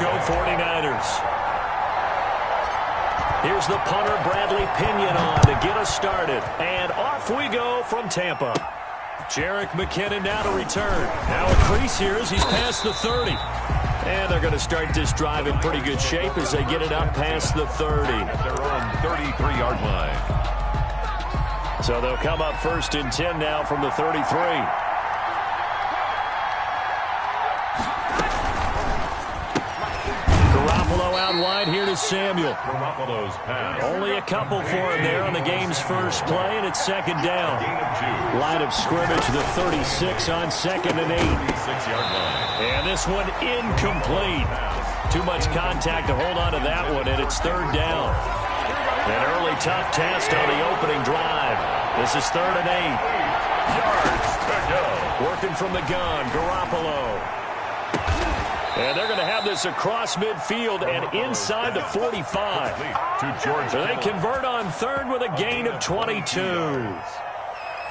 Francisco 49ers. Here's the punter, Bradley Pinion, on to get us started. And off we go from Tampa. Jerick McKinnon now to return. Now a crease here as he's past the 30. And they're going to start this drive in pretty good shape as they get it up past the 30. At their own 33-yard line. So they'll come up 1st and 10 now from the 33. Out wide here to Samuel. Garoppolo's pass. Only a couple for him there on the game's first play, and it's 2nd down. Line of scrimmage, the 36 on 2nd and 8. 36-yard line. And this one incomplete. Too much contact to hold on to that one, and it's 3rd down. An early tough test on the opening drive. This is 3rd and 8. Yards to go. Working from the gun, Garoppolo. And they're going to have this across midfield and inside the 45. So they convert on 3rd with a gain of 22.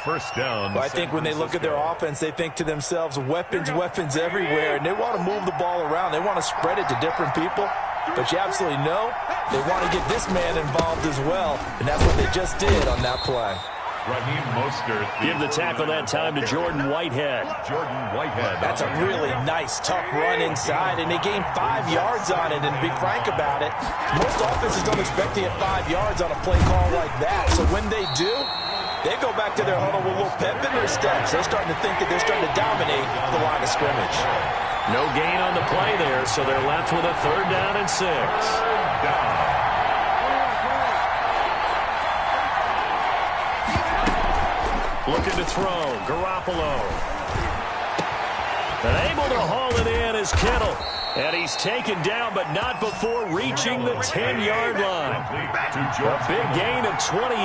1st down. Well, I think when they look at their offense, they think to themselves, weapons everywhere. And they want to move the ball around. They want to spread it to different people. But you absolutely know they want to get this man involved as well. And that's what they just did on that play. Give the tackle that time to Jordan Whitehead. That's a really nice, tough run inside, and they gained 5 yards on it. And to be frank about it, most offenses don't expect to get 5 yards on a play call like that. So when they do, they go back to their huddle with a little pep in their steps. They're starting to think that they're starting to dominate the line of scrimmage. No gain on the play there, so they're left with a 3rd down and 6. Looking to throw, Garoppolo. And able to haul it in is Kittle. And he's taken down, but not before reaching the 10-yard line. A big gain of 28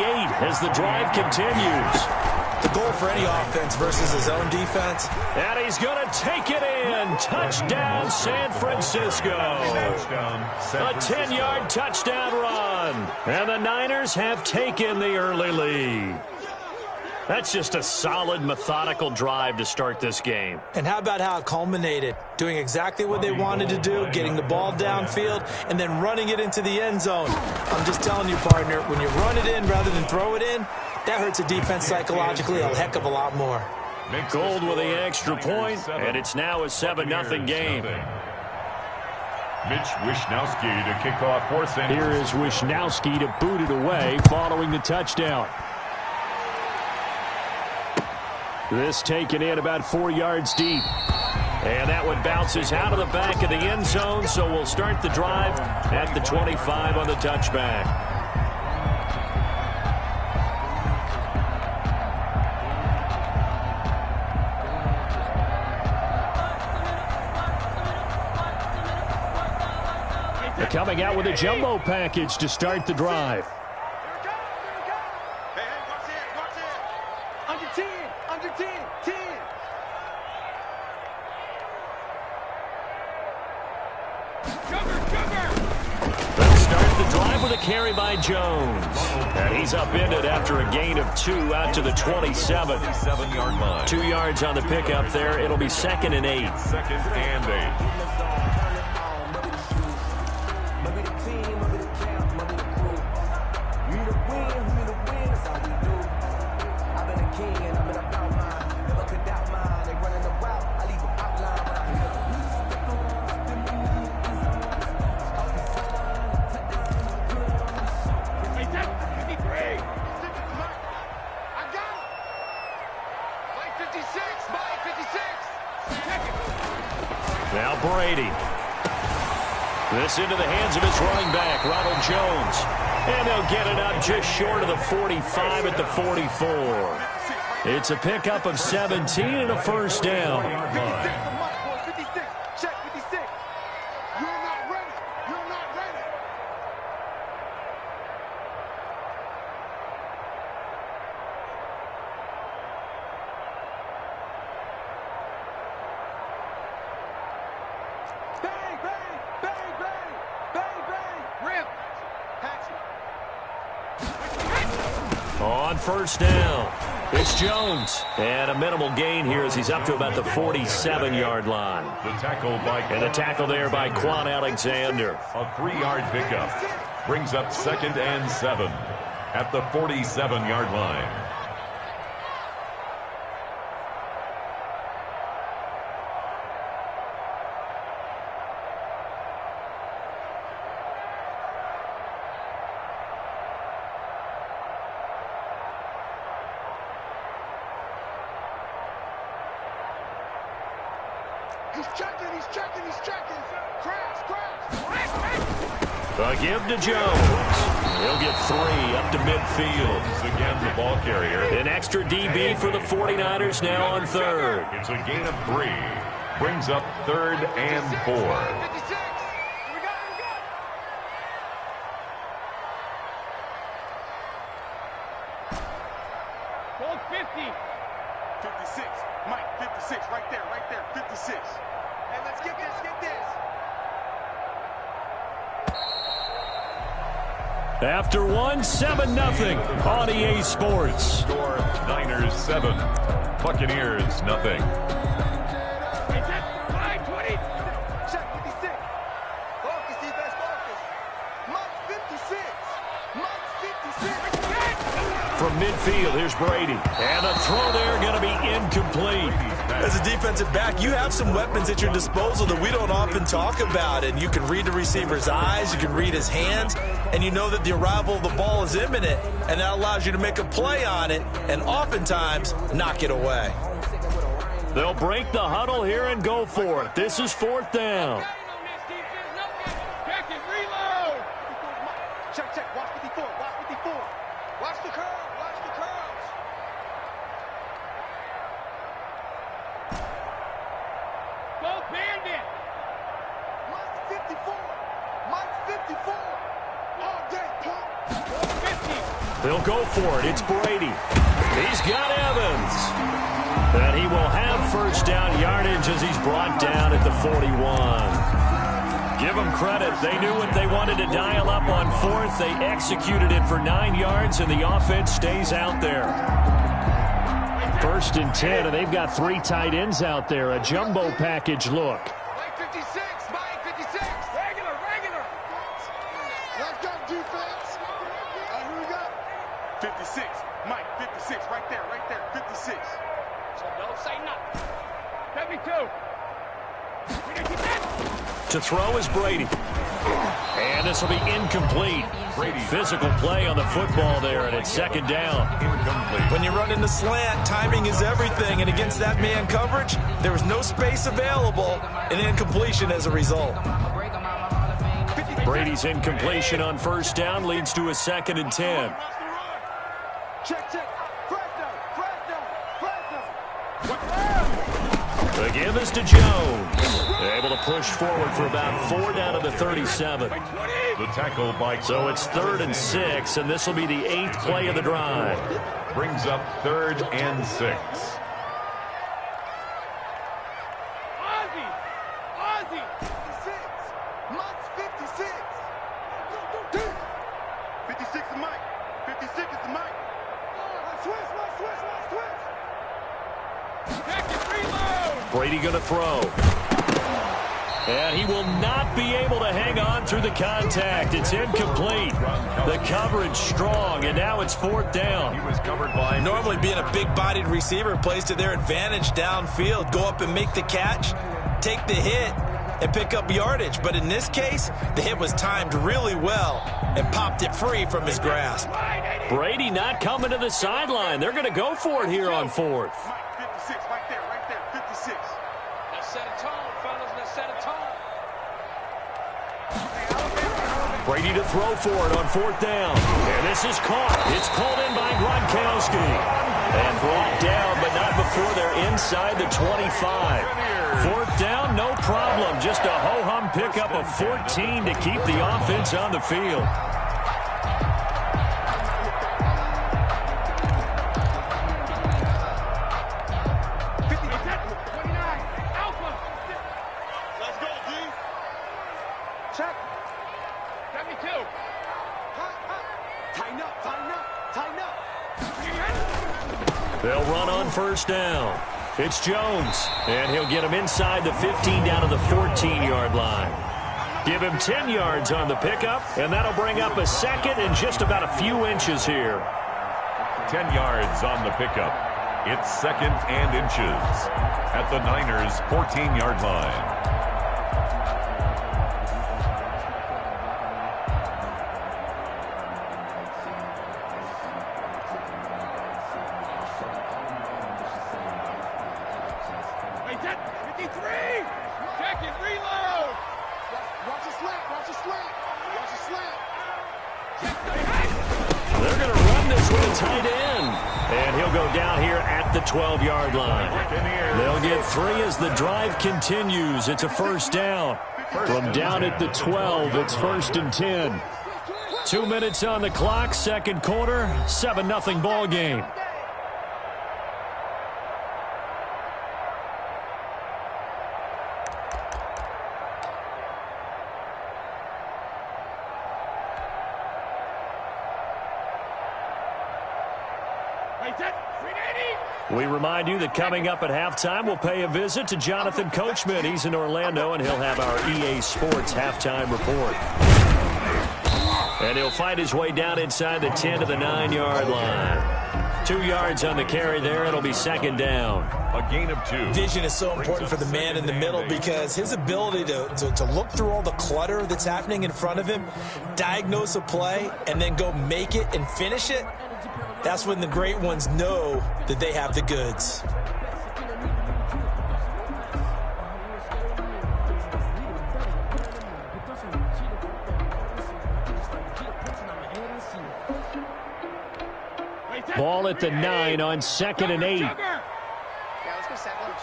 as the drive continues. The goal for any offense versus his own defense. And he's going to take it in. Touchdown, San Francisco. A 10-yard touchdown run. And the Niners have taken the early lead. That's just a solid, methodical drive to start this game. And how about how it culminated? Doing exactly what they wanted to do, getting the ball downfield, and then running it into the end zone. I'm just telling you, partner, when you run it in rather than throw it in, that hurts a defense psychologically a heck of a lot more. Gold with the extra point, and it's now a 7-0 game. Mitch Wishnowsky to kick off for San Here is Wishnowsky to boot it away following the touchdown. This taken in about 4 yards deep. And that one bounces out of the back of the end zone, so we'll start the drive at the 25 on the touchback. They're coming out with a jumbo package to start the drive. Carry by Jones. And he's upended after a gain of 2 out to the 27. 7-yard line. 2 yards on the pickup there. It'll be 2nd and 8. 2nd and 8. Now Brady. This into the hands of his running back, Ronald Jones. And they'll get it up just short of the 45 at the 44. It's a pickup of 17 and a 1st down. On 1st down. It's Jones. And a minimal gain here as he's up to about the 47-yard line. The tackle by And the tackle there by Quan Alexander. A 3-yard pickup. Brings up 2nd and 7 at the 47-yard line. He's checking. Crash. A give to Jones. He'll get 3 up to midfield. Again, the ball carrier. An extra DB for the 49ers now on 3rd. It's a gain of 3. Brings up 3rd and 4. 56. Mike, 56. Right there. 56. Hey, let's get this. After 1, 7-0 on EA Sports. Score Niners 7. Buccaneers nothing. Check 56. Focus, defense, focus. Mike 56. From midfield, here's Brady. And the throw there going to be incomplete. As a defensive back, you have some weapons at your disposal that we don't often talk about. And you can read the receiver's eyes, you can read his hands, and you know that the arrival of the ball is imminent. And that allows you to make a play on it and oftentimes knock it away. They'll break the huddle here and go for it. This is 4th down. Check. Watch 54. Watch the curve. Go Bandit. Mike 54. All day, pump. They'll go for it. It's Brady. He's got Evans. And he will have first down yardage as he's brought down at the 41. Give them credit. They knew what they wanted to dial up on 4th. They executed it for 9 yards, and the offense stays out there. 1st and 10, and they've got 3 tight ends out there. A jumbo package look. Mike 56. Regular. Let's go, defense. Here we go. 56. Mike 56. Right there. 56. So don't say nothing. 72. To throw is Brady. And this will be incomplete. Brady. Physical play on the football there, and it's 2nd down. Incomplete. When you run in the slant, timing is everything. And against that man coverage, there was no space available, and incompletion as a result. Brady's incompletion on 1st down leads to a 2nd and 10. Check. The give is to Jones. Able to push forward for about 4 down to the 37. The tackle by So it's 3rd and 6, and this will be the 8th play of the drive. brings up 3rd and 6. Ozzy. 56. Mike's 56. 56 is Mike. 56 is the Mike. Switch. Second reload. Brady going to throw. And he will not be able to hang on through the contact. It's incomplete. The coverage strong, and now it's 4th down. He was covered by... Normally being a big-bodied receiver plays to their advantage downfield. Go up and make the catch, take the hit, and pick up yardage. But in this case, the hit was timed really well and popped it free from his grasp. Brady not coming to the sideline. They're going to go for it here on 4th. Mike 56, right there. 56. Let's set a tone, fellas. Let's set a tone. Brady to throw for it on 4th down. And this is caught. It's pulled in by Gronkowski. And brought down, but not before they're inside the 25. 4th down, no problem. Just a ho-hum pickup of 14 to keep the offense on the field. Tighten up. They'll run on first down. It's Jones, and he'll get him inside the 15 down to the 14-yard line. Give him 10 yards on the pickup, and that'll bring up a second and just about a few inches here. 10 yards on the pickup. It's second and inches at the Niners' 14-yard line. They're going to run this with a tight end. And he'll go down here at the 12-yard line. They'll get 3 as the drive continues. It's a first down. From down at the 12, it's 1st and 10. 2 minutes on the clock, second quarter, 7-0 ball game. We remind you that coming up at halftime, we'll pay a visit to Jonathan Coachman. He's in Orlando, and he'll have our EA Sports halftime report. And he'll find his way down inside the 10 to the 9-yard line. 2 yards on the carry there. It'll be second down. A gain of 2. Vision is so important for the man in the middle because his ability to look through all the clutter that's happening in front of him, diagnose a play, and then go make it and finish it, that's when the great ones know that they have the goods. Ball at the 9 on 2nd and 8. Yeah, let's go sandwich.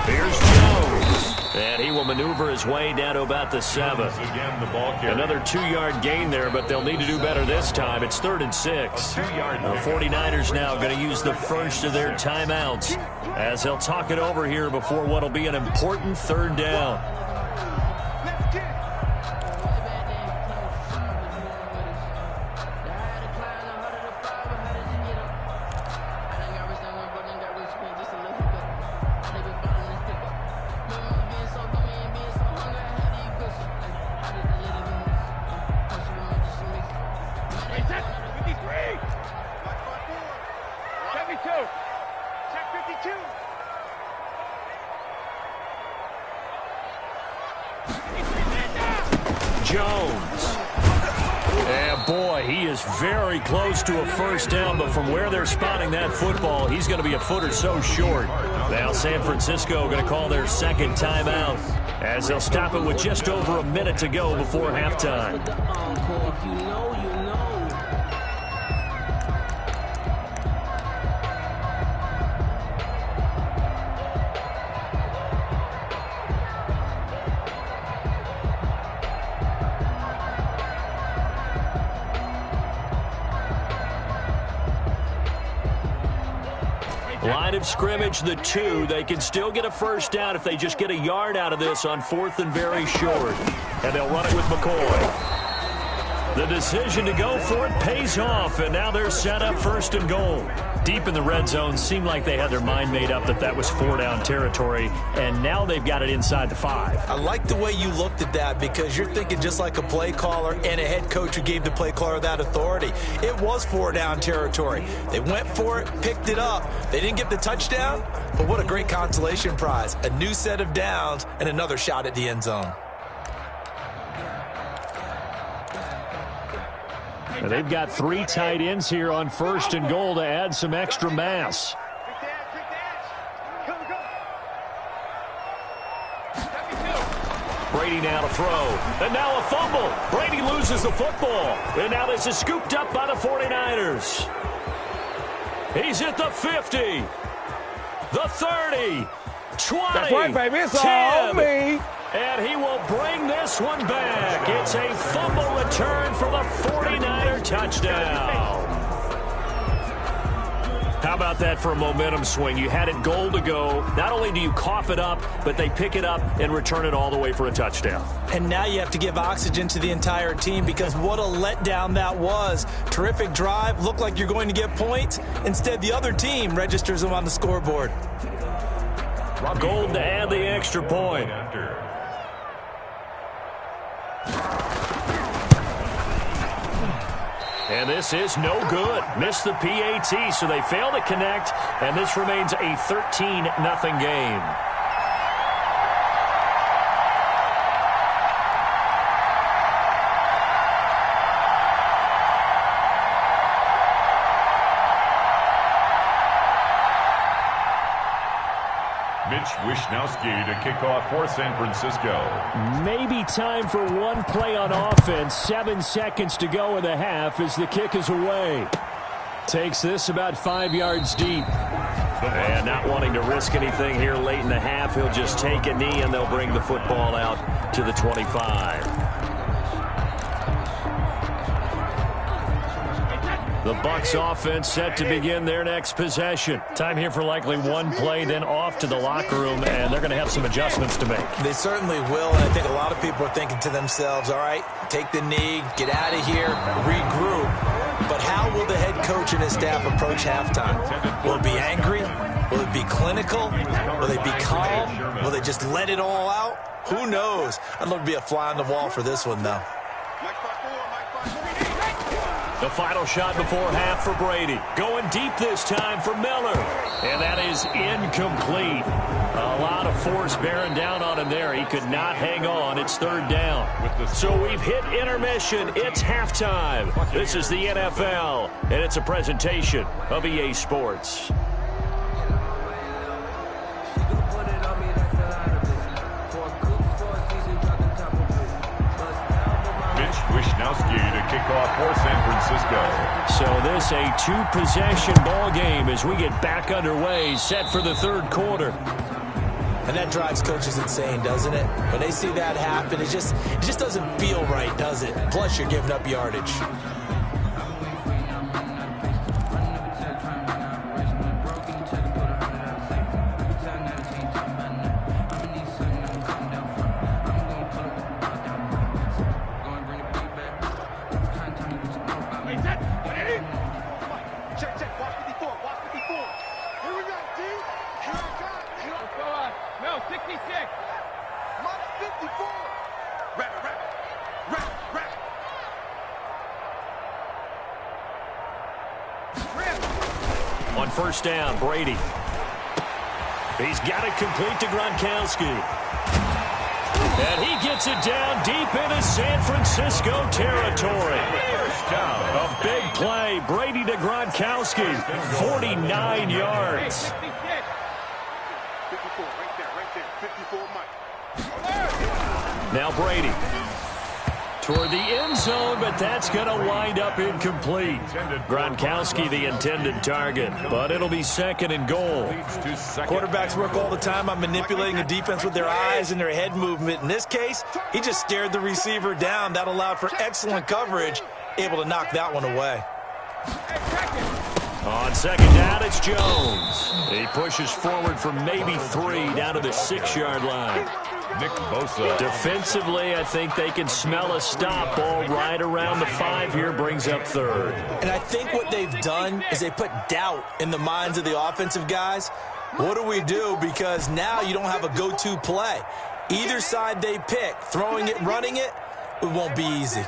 Here's Jones. And he will maneuver his way down to about the 7. Again, the ball carrier. Another 2-yard gain there, but they'll need to do better this time. It's 3rd and 6. The 49ers now going to use the first of their timeouts as they'll talk it over here before what will be an important 3rd down. Jones. And boy, he is very close to a first down, but from where they're spotting that football, he's going to be a foot or so short. Now San Francisco going to call their second timeout as they'll stop it with just over a minute to go before halftime. Line of scrimmage, the 2. They can still get a first down if they just get a yard out of this on 4th and very short. And they'll run it with McCoy. The decision to go for it pays off, and now they're set up 1st and goal. Deep in the red zone, seemed like they had their mind made up that was 4-down territory, and now they've got it inside the 5. I like the way you looked at that because you're thinking just like a play caller and a head coach who gave the play caller that authority. It was 4-down territory. They went for it, picked it up. They didn't get the touchdown, but what a great consolation prize. A new set of downs and another shot at the end zone. And they've got 3 tight ends here on 1st and goal to add some extra mass. Brady now to throw. And now a fumble. Brady loses the football. And now this is scooped up by the 49ers. He's at the 50. The 30. 20. That's right, baby. It's 10. all me. And he will bring this one back. It's a fumble return for the 49er touchdown. How about that for a momentum swing? You had it goal to go. Not only do you cough it up, but they pick it up and return it all the way for a touchdown. And now you have to give oxygen to the entire team because what a letdown that was. Terrific drive. Looked like you're going to get points. Instead, the other team registers them on the scoreboard. Gold to add the extra point. And this is no good. Missed the PAT, so they fail to connect, and this remains a 13-0 game. Wishnowski to kick off for San Francisco. Maybe time for one play on offense. 7 seconds to go in the half as the kick is away. Takes this about 5 yards deep. And not wanting to risk anything here late in the half, he'll just take a knee and they'll bring the football out to the 25. The Bucs offense set to begin their next possession. Time here for likely one play, then off to the locker room, and they're going to have some adjustments to make. They certainly will, and I think a lot of people are thinking to themselves, all right, take the knee, get out of here, regroup. But how will the head coach and his staff approach halftime? Will it be angry? Will it be clinical? Will they be calm? Will they just let it all out? Who knows? I'd love to be a fly on the wall for this one, though. The final shot before half for Brady. Going deep this time for Miller. And that is incomplete. A lot of force bearing down on him there. He could not hang on. It's third down. So we've hit intermission. It's halftime. This is the NFL, and it's a presentation of EA Sports. Wishnowski to kick off for San Francisco. So this a two-possession ball game as we get back underway, set for the third quarter. And that drives coaches insane, doesn't it? When they see that happen, it just doesn't feel right, does it? Plus, you're giving up yardage. On first down, Brady. He's got it complete to Gronkowski. And he gets it down deep into San Francisco territory. A big play. Brady to Gronkowski. 49 yards. 54, right there. 54, Mike. Now Brady. Toward the end zone, but that's going to wind up incomplete. Gronkowski the intended target, but it'll be second and goal. Quarterbacks work all the time on manipulating a defense with their eyes and their head movement. In this case, he just stared the receiver down. That allowed for excellent coverage, able to knock that one away. On second down, it's Jones. He pushes forward for maybe 3 down to the 6-yard line. Nick Bosa. Defensively, I think they can smell a stop. Ball right around the 5 here, brings up third. And I think what they've done is they put doubt in the minds of the offensive guys. What do we do? Because now you don't have a go-to play. Either side they pick, throwing it, running it, it won't be easy.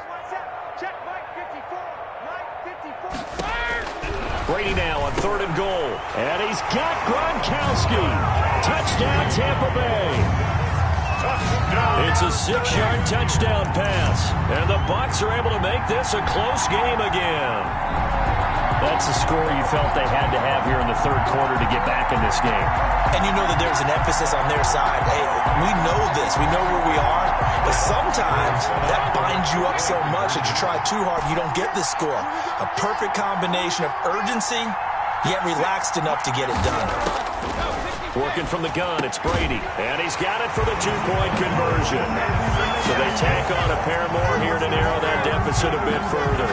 Brady now on third and goal. And he's got Gronkowski. Touchdown, Tampa Bay. It's a 6-yard touchdown pass. And the Bucs are able to make this a close game again. That's the score you felt they had to have here in the third quarter to get back in this game. And you know that there's an emphasis on their side. Hey, we know this. We know where we are. But sometimes that binds you up so much that you try too hard, you don't get the score. A perfect combination of urgency, yet relaxed enough to get it done. Working from the gun, it's Brady. And he's got it for the 2-point conversion. So they tack on a pair more here to narrow that deficit a bit further.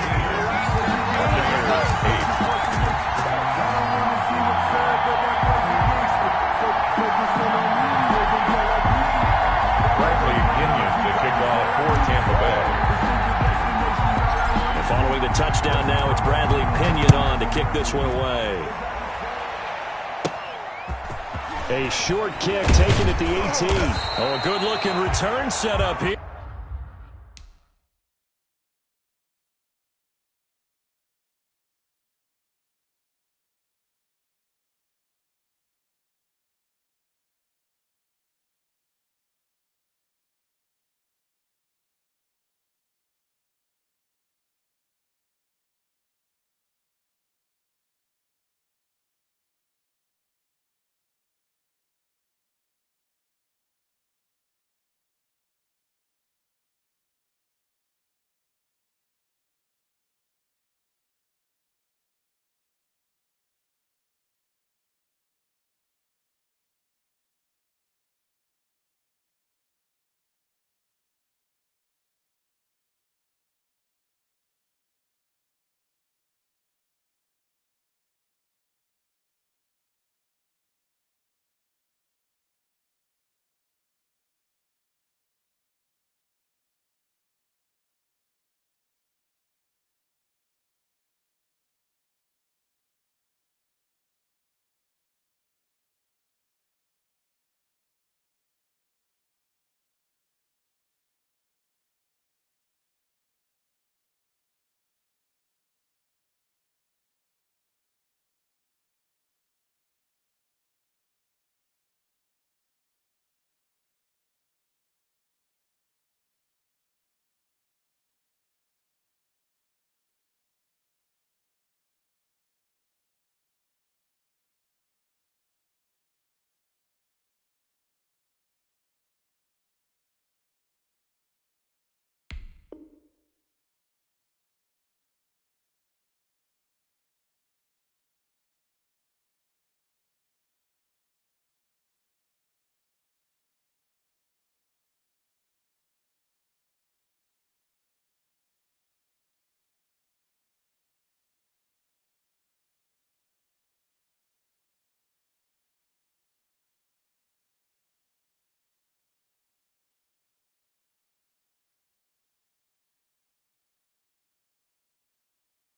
touchdown now. It's Bradley Pinion on to kick this one away. A short kick taken at the 18. Oh, a good-looking return set up here.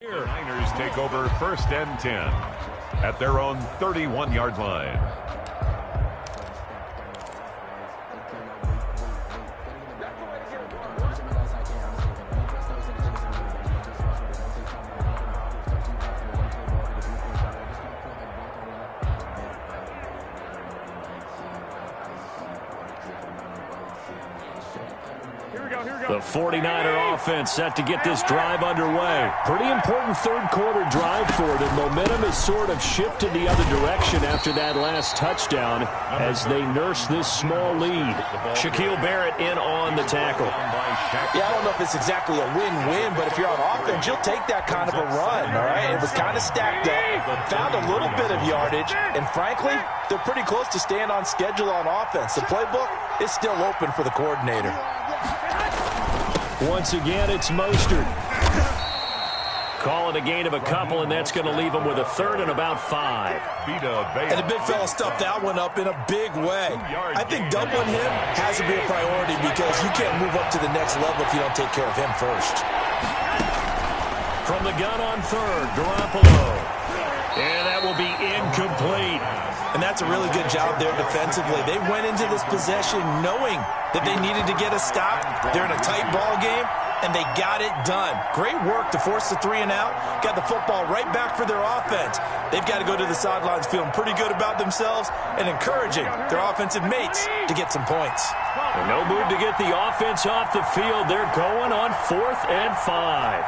The Niners take over 1st and 10 at their own 31-yard line. The 49er offense set to get this drive underway. Pretty important third-quarter drive for it, and momentum has sort of shifted the other direction after that last touchdown as they nurse this small lead. Shaquille Barrett in on the tackle. Yeah, I don't know if it's exactly a win-win, but if you're on offense, you'll take that kind of a run, all right? It was kind of stacked up, found a little bit of yardage, and frankly, they're pretty close to staying on schedule on offense. The playbook is still open for the coordinator. Once again, it's Mostert. Call it a gain of a couple, and that's going to leave him with a third and about 5. And the big fella stuffed that one up in a big way. I think doubling him has to be a priority because you can't move up to the next level if you don't take care of him first. From the gun on third, Garoppolo. And that will be incomplete. And that's a really good job there defensively. They went into this possession knowing that they needed to get a stop. They're in a tight ball game, and they got it done. Great work to force the 3 and out. Got the football right back for their offense. They've got to go to the sidelines feeling pretty good about themselves and encouraging their offensive mates to get some points. And no move to get the offense off the field. They're going on 4th and 5.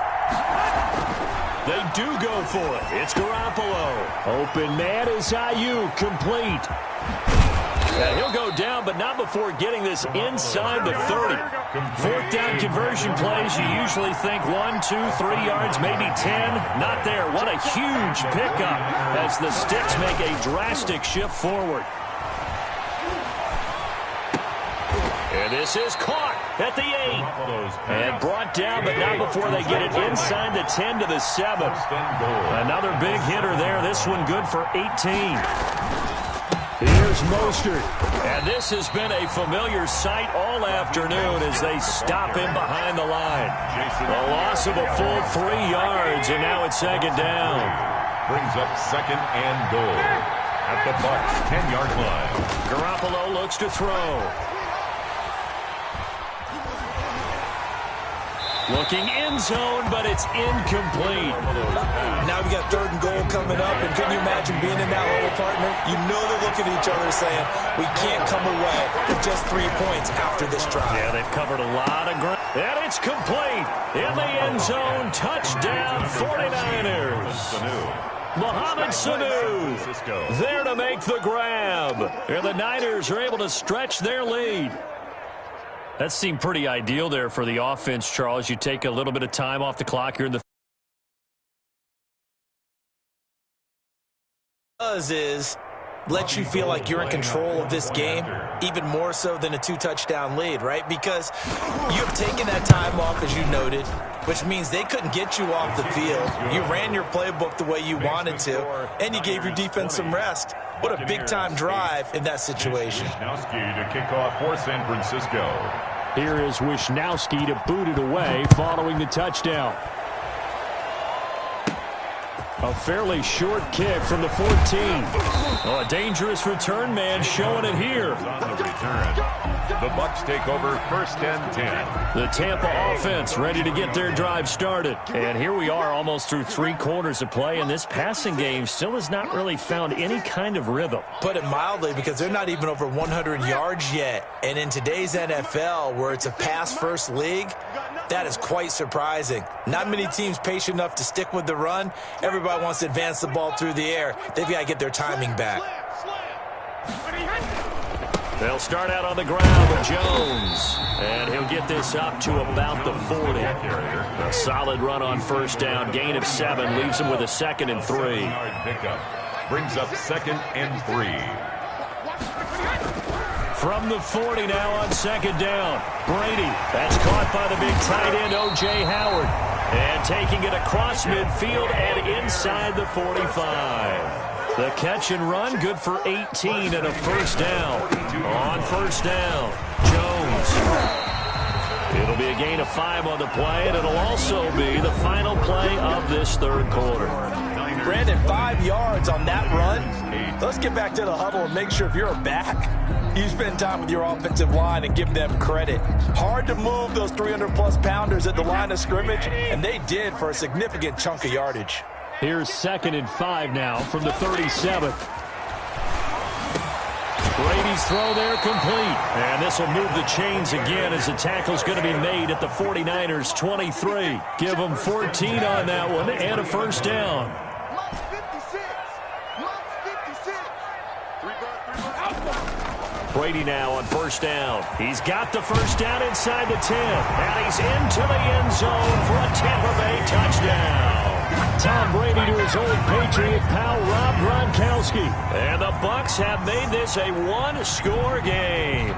They do go for it. It's Garoppolo. Open man is Ayuk, complete. And he'll go down, but not before getting this inside the 30. 4th down conversion plays, you usually think 1, 2, 3 yards, maybe 10. Not there. What a huge pickup as the Sticks make a drastic shift forward. And this is caught at the 8. And brought down, but not before they get it inside the 10 to the 7. Another big hitter there. This one good for 18. Here's Here's Mostert. And this has been a familiar sight all afternoon as they stop him behind the line. A loss of a full 3 yards, and now it's second down. Brings up second and goal at the Bucs 10-yard line. Garoppolo looks to throw. Looking end zone, but it's incomplete. Now we got third and goal coming up, and can you imagine being in that little partner? You know they're looking at each other saying, we can't come away with just 3 points after this drive. Yeah, they've covered a lot of ground. And it's complete. In the end zone, touchdown 49ers. Mohamed Sanu there to make the grab. And the Niners are able to stretch their lead. That seemed pretty ideal there for the offense, Charles. You take a little bit of time off the clock here in the is let you feel like you're in control of this game, even more so than a 2-touchdown lead, right? Because you've taken that time off, as you noted, which means they couldn't get you off the field. You ran your playbook the way you wanted to, and you gave your defense some rest. What a big-time drive in that situation. Wisnowski to kick off for San Francisco. Here is Wisnowski to boot it away following the touchdown. A fairly short kick from the 14. Oh, a dangerous return man showing it here. On the return, the Bucs take over first and 10. The Tampa offense ready to get their drive started. And here we are almost through 3 quarters of play, and this passing game still has not really found any kind of rhythm. Put it mildly, because they're not even over 100 yards yet. And in today's NFL, where it's a pass-first league, that is quite surprising. Not many teams patient enough to stick with the run. Everybody wants to advance the ball through the air. They've got to get their timing back. They'll start out on the ground with Jones. And he'll get this up to about the 40. A solid run on first down. Gain of 7 leaves him with a 2nd and 3. Pickup brings up 2nd and 3. From the 40 now on 2nd down. Brady. That's caught by the big tight end, O.J. Howard. And taking it across midfield and inside the 45. The catch and run, good for 18 and a first down. On first down, Jones. It'll be a gain of 5 on the play, and it'll also be the final play of this third quarter. Brandon, 5 yards on that run. Let's get back to the huddle and make sure if you're a back, you spend time with your offensive line and give them credit. Hard to move those 300-plus pounders at the line of scrimmage, and they did for a significant chunk of yardage. Here's 2nd and 5 now from the 37th. Brady's throw there complete. And this will move the chains again as the tackle's going to be made at the 49ers 23. Give them 14 on that one and a first down. Brady now on first down. He's got the first down inside the 10. And he's into the end zone for a Tampa Bay touchdown. Tom Brady to his old Patriot pal, Rob Gronkowski. And the Bucs have made this a 1-score game.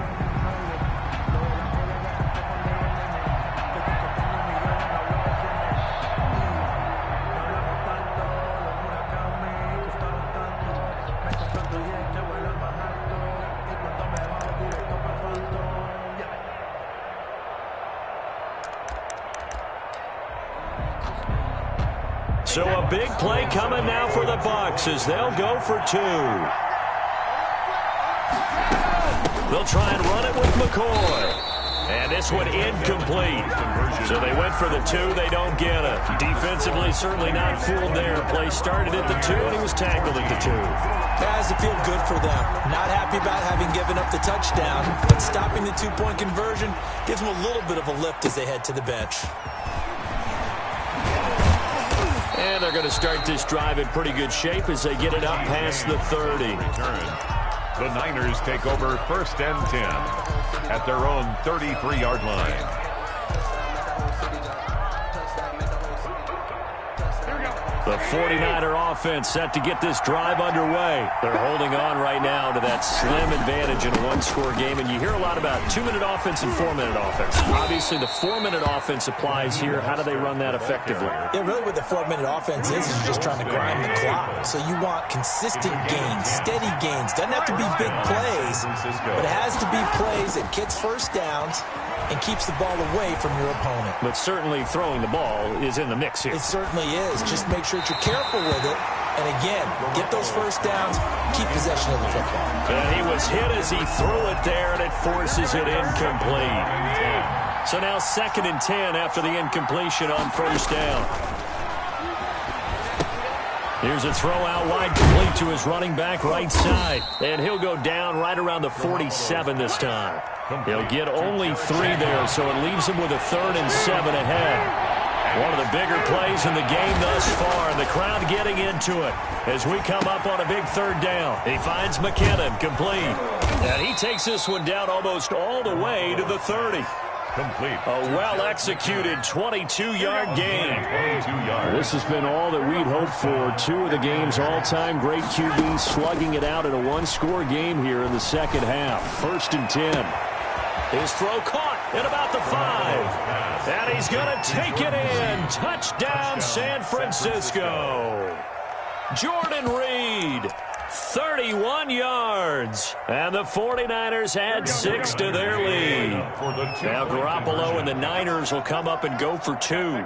So a big play coming now for the Bucs as they'll go for 2. They'll try and run it with McCoy. And this one incomplete. So they went for the 2. They don't get it. Defensively, certainly not fooled there. Play started at the 2, and he was tackled at the 2. That has to feel good for them. Not happy about having given up the touchdown, but stopping the 2-point conversion gives them a little bit of a lift as they head to the bench. And they're going to start this drive in pretty good shape as they get it up past the 30. The Niners take over first and 10 at their own 33-yard line. The 49er offense set to get this drive underway. They're holding on right now to that slim advantage in a one-score game, and you hear a lot about 2-minute offense and 4-minute offense. Obviously, the 4-minute offense applies here. How do they run that effectively? Yeah, really what the 4-minute offense is you're just trying to grind the clock. So you want consistent gains, steady gains. Doesn't have to be big plays, but it has to be plays that gets first downs and keeps the ball away from your opponent. But certainly throwing the ball is in the mix here. It certainly is. Just make sure that you're careful with it. And again, get those first downs, keep possession of the football. And he was hit as he threw it there, and it forces it incomplete. So now 2nd and 10 after the incompletion on first down. Here's a throw out wide, complete to his running back right side. And he'll go down right around the 47 this time. He'll get only 3 there, so it leaves him with a 3rd and 7 ahead. One of the bigger plays in the game thus far. The crowd getting into it as we come up on a big 3rd down. He finds McKinnon, complete. And he takes this one down almost all the way to the 30. Complete. A well-executed 22-yard gain. 22 yards. This has been all that we'd hoped for. 2 of the game's all-time great QBs slugging it out in a one-score game here in the second half. 1st and 10. His throw caught at about the 5. And he's going to take it in. Touchdown, San Francisco. Jordan Reed, 31 yards. And the 49ers add 6 to their lead. Now Garoppolo and the Niners will come up and go for 2.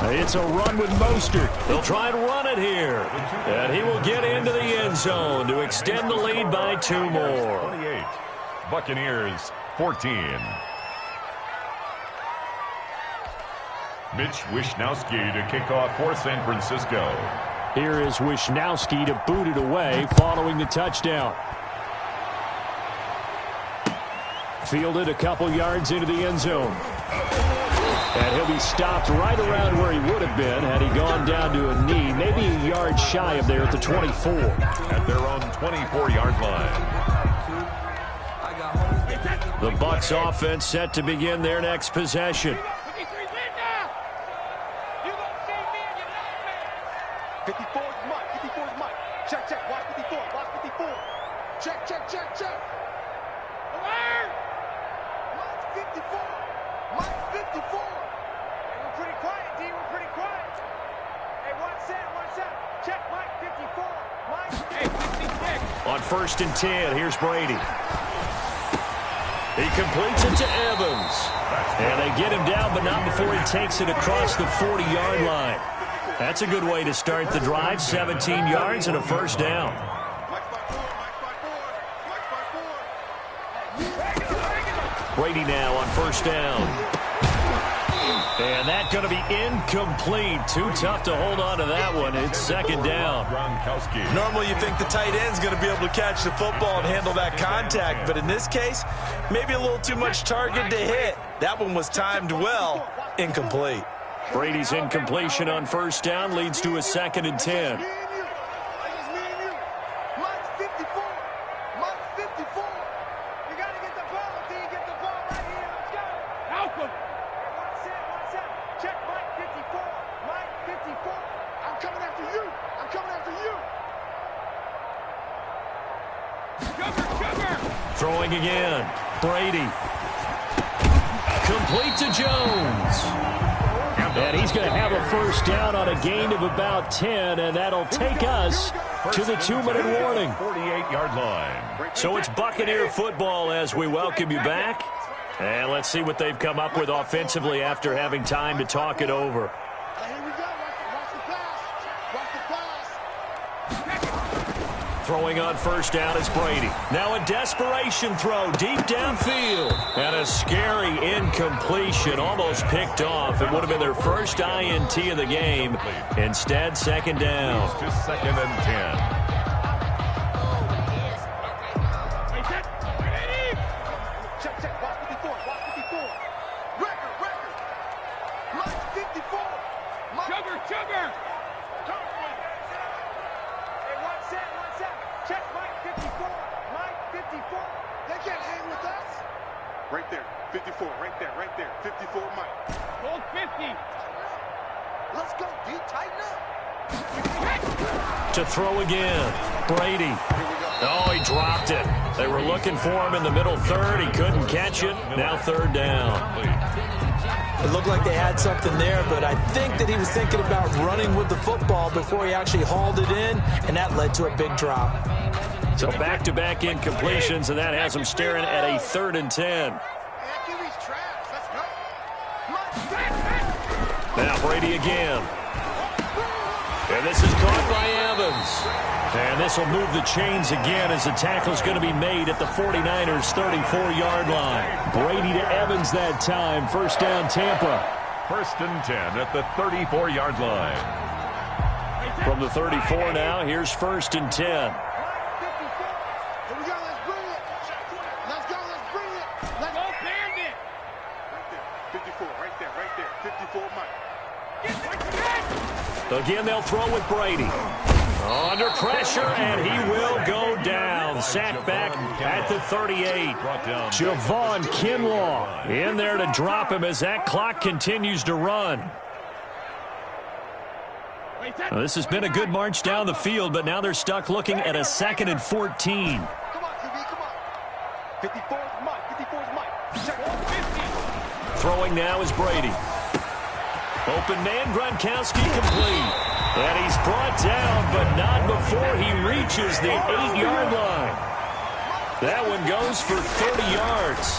It's a run with Mostert. They'll try and run it here. And he will get into the end zone to extend the lead by 2 more. 28. Buccaneers, 14. Mitch Wishnowsky to kick off for San Francisco. Here is Wishnowsky to boot it away following the touchdown. Fielded a couple yards into the end zone. And he'll be stopped right around where he would have been had he gone down to a knee, maybe a yard shy of there at the 24. At their own 24-yard line. The Bucs offense set to begin their next possession. 54 is Mike. 54 is Mike. Check, check. Watch 54. Watch 54. Check, check, check, check. Alert! Mike's 54. Mike's 54. Hey, we're pretty quiet, D. We're pretty quiet. Hey, one set. Check Mike 54. Mike. Hey, 56. On 1st and 10, here's Brady. He completes it to Evans. And they get him down, but not before he takes it across the 40-yard line. That's a good way to start the drive. 17 yards and a first down. Brady now on first down. And that's going to be incomplete. Too tough to hold on to that one. It's 2nd down. Normally you think the tight end's going to be able to catch the football and handle that contact, but in this case, maybe a little too much target to hit. That one was timed well. Incomplete. Brady's incompletion on first down leads to a 2nd and 10. Mike's 54. Mike's 54. You got to get the ball, D. Get the ball right here. Let's go. Help him. One set. Check Mike 54. Mike 54. I'm coming after you. I'm coming after you. Sugar. Throwing again. Brady. Complete to Jones. And he's going to have a first down on a gain of about 10, and that'll take us to the 2-minute warning. 48-yard line. So it's Buccaneer football as we welcome you back. And let's see what they've come up with offensively after having time to talk it over. Here we go. Watch the pass. Watch the pass. Throwing on first down is Brady. Now a desperation throw deep downfield. And a scary incompletion, almost picked off. It would have been their first INT of the game. Instead, 2nd down. To 2nd and 10. Check. Watch 54. Watch 54. Record. Mike's 54. Sugar. Hey, one set. Check Mike 54. Mike 54. They can't hang with us. Right there. 54. Right there. 54 Mike. Hold 50. Let's go, D. Tighten up. To throw again. Brady. Oh, he dropped it. They were looking for him in the middle third. He couldn't catch it. Now third down. It looked like they had something there, but I think that he was thinking about running with the football before he actually hauled it in, and that led to a big drop. So back-to-back incompletions, and that has him staring at a 3rd and 10. Now Brady again. And this is caught by Evans. And this will move the chains again as the tackle's going to be made at the 49ers' 34-yard line. Brady to Evans that time. First down, Tampa. 1st and 10 at the 34-yard line. From the 34 now, here's 1st and 10. Here we go, let's bring it. Let's go, let's bring it. Let's go, Bandit. Right there, 54, right there, 54, Mike. Again, they'll throw with Brady. Under pressure, and he will go down. Sacked back at the 38. Javon Kinlaw in there to drop him as that clock continues to run. Well, this has been a good march down the field, but now they're stuck looking at a 2nd and 14. Come on, QB, come on. 54 is Mike, 54 is Mike. Check 50. Throwing now is Brady. Open man, Gronkowski complete. And he's brought down, but not before he reaches the 8-yard line. That one goes for 30 yards.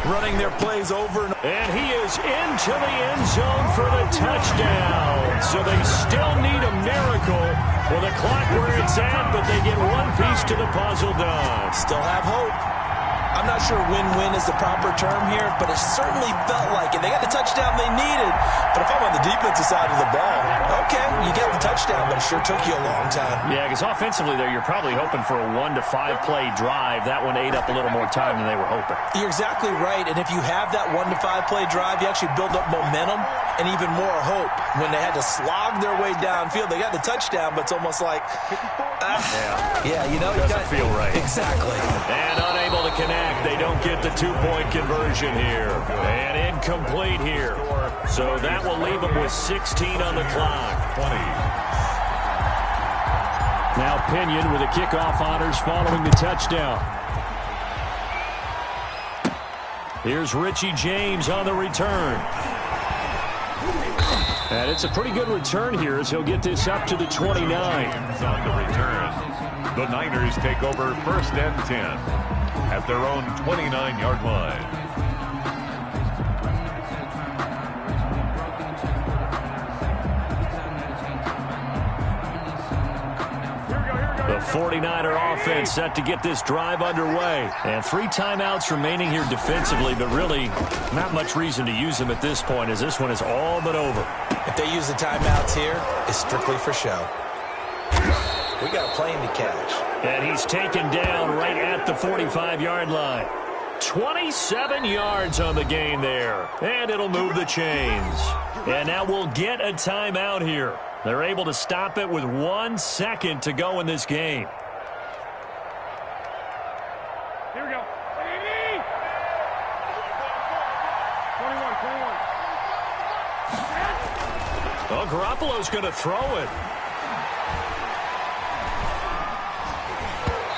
Running their plays over. And he is into the end zone for the touchdown. So they still need a miracle with the clock where it's at, but they get one piece to the puzzle done. Still have hope. I'm not sure win-win is the proper term here, but it certainly felt like it. They got the touchdown they needed, but if I'm on the defensive side of the ball, okay, you get the touchdown, but it sure took you a long time. Yeah, because offensively there, you're probably hoping for a 1 to 5 play drive. That one ate up a little more time than they were hoping. You're exactly right, and if you have that 1 to 5 play drive, you actually build up momentum and even more hope. When they had to slog their way downfield, they got the touchdown, but it's almost like, yeah, you know, doesn't feel right. Exactly. And unable to connect. They don't get the 2-point conversion here. And incomplete here. So that will leave them with 16 on the clock. 20. Now Pinion with the kickoff honors following the touchdown. Here's Richie James on the return. And it's a pretty good return here as he'll get this up to the 29. On the return. The Niners take over 1st and 10 at their own 29-yard line. The 49er offense set to get this drive underway. And 3 timeouts remaining here defensively, but really not much reason to use them at this point as this one is all but over. If they use the timeouts here, it's strictly for show. We got a plane to catch. And he's taken down right at the 45-yard line. 27 yards on the gain there. And it'll move the chains. And now we'll get a timeout here. They're able to stop it with 1 second to go in this game. Here we go. 21. Well, Garoppolo's going to throw it.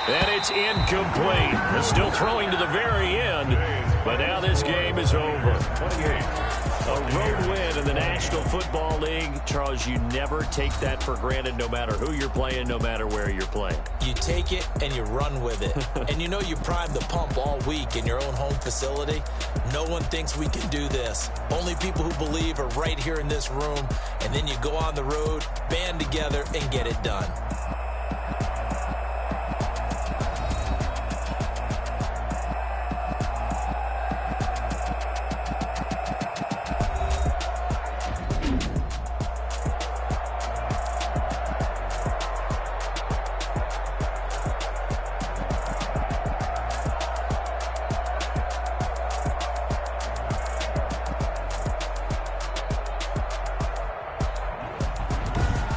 And it's incomplete. They're still throwing to the very end. But now this game is over. 28. A road win in the National Football League. Charles, you never take that for granted no matter who you're playing, no matter where you're playing. You take it and you run with it. And you know you primed the pump all week in your own home facility. No one thinks we can do this. Only people who believe are right here in this room. And then you go on the road, band together, and get it done.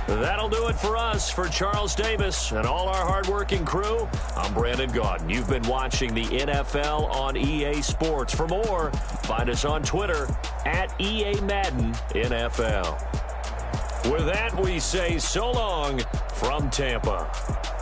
That'll do it for us. For Charles Davis and all our hardworking crew, I'm Brandon Gaudin. You've been watching the NFL on EA Sports. For more, find us on Twitter @EA Madden NFL. With that, we say so long from Tampa.